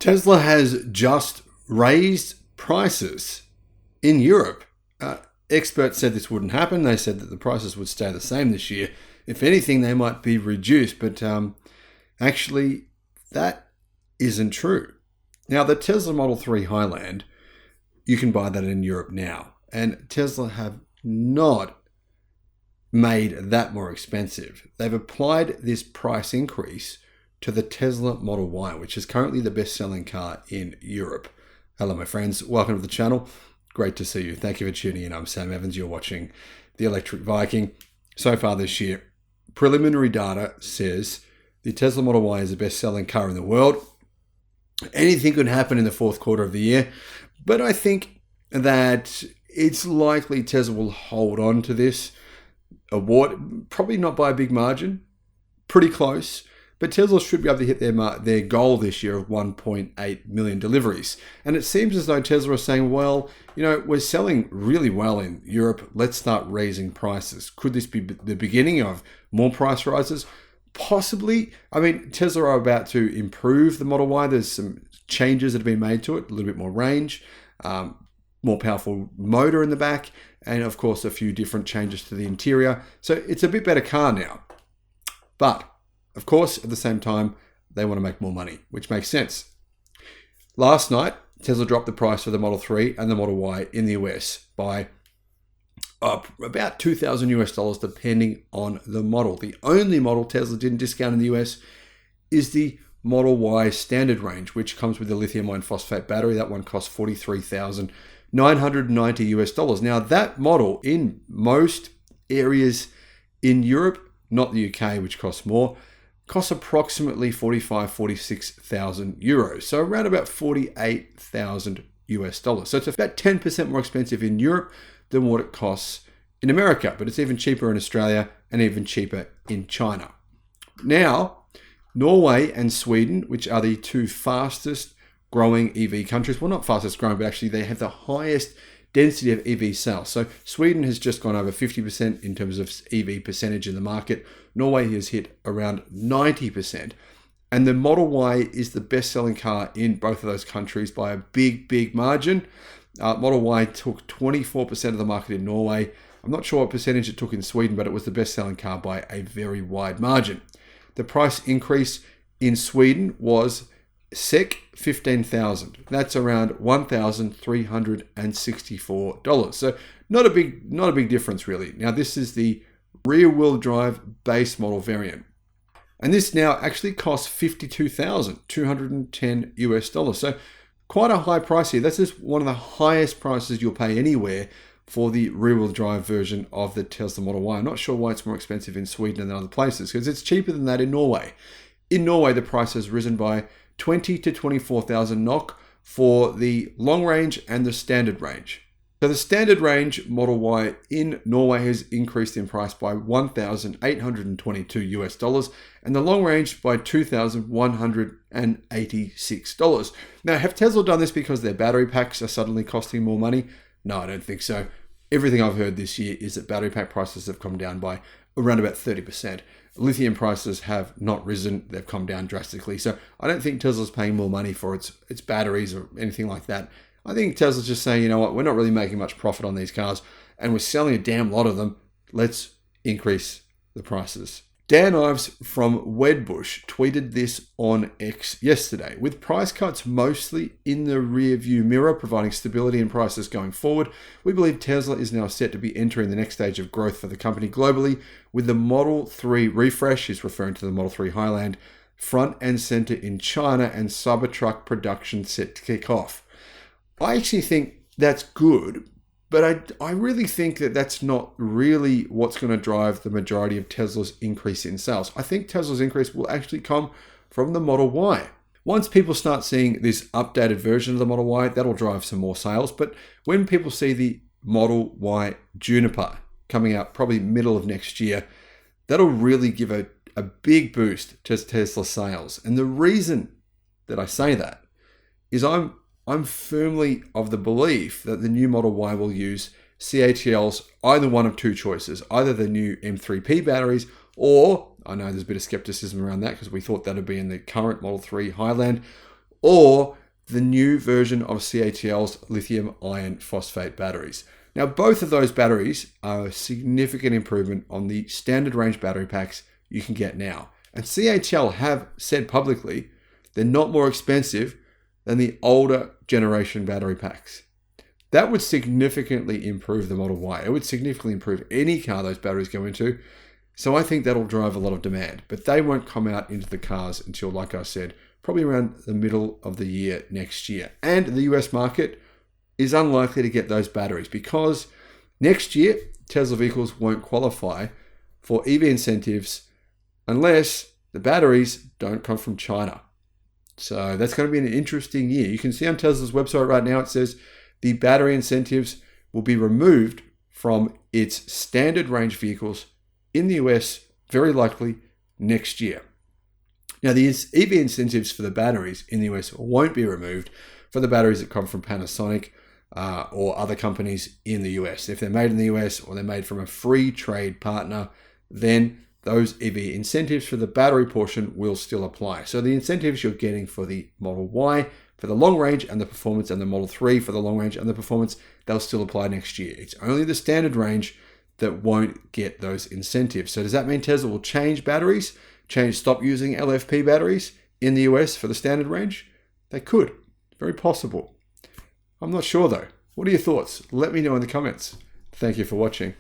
Tesla has just raised prices in Europe. Experts said this wouldn't happen. They said that the prices would stay the same this year. If anything, they might be reduced, but actually that isn't true. Now, the Tesla Model 3 Highland, you can buy that in Europe now, and Tesla have not made that more expensive. They've applied this price increase to the Tesla Model Y, which is currently the best-selling car in Europe. Hello, my friends. Welcome to the channel. Great to see you. Thank you for tuning in. I'm Sam Evans. You're watching the Electric Viking. So far this year, preliminary data says the Tesla Model Y is the best-selling car in the world. Anything could happen in the fourth quarter of the year, but I think that it's likely Tesla will hold on to this award, probably not by a big margin, pretty close. But Tesla should be able to hit their goal this year of 1.8 million deliveries. And it seems as though Tesla is saying, well, we're selling really well in Europe. Let's start raising prices. Could this be the beginning of more price rises? Possibly. I mean, Tesla are about to improve the Model Y. There's some changes that have been made to it, a little bit more range, more powerful motor in the back, and of course, a few different changes to the interior. So it's a bit better car now. But of course, at the same time, they want to make more money, which makes sense. Last night, Tesla dropped the price for the Model 3 and the Model Y in the US by about $2,000 depending on the model. The only model Tesla didn't discount in the US is the Model Y standard range, which comes with the lithium iron phosphate battery. That one costs $43,990. Now, that model in most areas in Europe, not the UK, which costs more, costs approximately 46,000 euros. So around about 48,000 US dollars. So it's about 10% more expensive in Europe than what it costs in America, but it's even cheaper in Australia and even cheaper in China. Now, Norway and Sweden, which are the two fastest growing EV countries, well, not fastest growing, but actually they have the highest density of EV sales. So Sweden has just gone over 50% in terms of EV percentage in the market. Norway has hit around 90%. And the Model Y is the best-selling car in both of those countries by a big, big margin. Model Y took 24% of the market in Norway. I'm not sure what percentage it took in Sweden, but it was the best-selling car by a very wide margin. The price increase in Sweden was 15,000. That's around $1,364. So not a big difference really. Now this is the rear-wheel drive base model variant, and this now actually costs $52,210 US. So quite a high price here. That's just one of the highest prices you'll pay anywhere for the rear-wheel drive version of the Tesla Model Y. I'm not sure why it's more expensive in Sweden than other places, because it's cheaper than that in Norway. In Norway, the price has risen by 20 to 24,000 NOK for the long range and the standard range. So the standard range Model Y in Norway has increased in price by $1,822 US, and the long range by $2,186. Now, have Tesla done this because their battery packs are suddenly costing more money? No, I don't think so. Everything I've heard this year is that battery pack prices have come down by around about 30%. Lithium prices have not risen. They've come down drastically. So I don't think Tesla's paying more money for its batteries or anything like that. I think Tesla's just saying, you know what, we're not really making much profit on these cars and we're selling a damn lot of them. Let's increase the prices. Dan Ives from Wedbush tweeted this on X yesterday. With price cuts mostly in the rear view mirror, providing stability in prices going forward, we believe Tesla is now set to be entering the next stage of growth for the company globally, with the Model 3 refresh, he's referring to the Model 3 Highland, front and center in China, and Cybertruck production set to kick off. I actually think that's good, but I really think that that's not really what's going to drive the majority of Tesla's increase in sales. I think Tesla's increase will actually come from the Model Y. Once people start seeing this updated version of the Model Y, that'll drive some more sales. But when people see the Model Y Juniper coming out probably middle of next year, that'll really give a big boost to Tesla sales. And the reason that I say that is I'm firmly of the belief that the new Model Y will use CATL's either one of two choices, either the new M3P batteries, or, I know there's a bit of skepticism around that because we thought that would be in the current Model 3 Highland, or the new version of CATL's lithium iron phosphate batteries. Now, both of those batteries are a significant improvement on the standard range battery packs you can get now. And CATL have said publicly they're not more expensive than the older generation battery packs. That would significantly improve the Model Y. It would significantly improve any car those batteries go into. So I think that'll drive a lot of demand. But they won't come out into the cars until, like I said, probably around the middle of the year next year. And the US market is unlikely to get those batteries because next year, Tesla vehicles won't qualify for EV incentives unless the batteries don't come from China. So that's going to be an interesting year. You can see on Tesla's website right now, it says the battery incentives will be removed from its standard range vehicles in the US, very likely next year. Now, the EV incentives for the batteries in the US won't be removed for the batteries that come from Panasonic or other companies in the US. If they're made in the US or they're made from a free trade partner, then those EV incentives for the battery portion will still apply. So the incentives you're getting for the Model Y for the long range and the performance and the Model 3 for the long range and the performance, they'll still apply next year. It's only the standard range that won't get those incentives. So does that mean Tesla will change batteries, stop using LFP batteries in the US for the standard range? They could. Very possible. I'm not sure though. What are your thoughts? Let me know in the comments. Thank you for watching.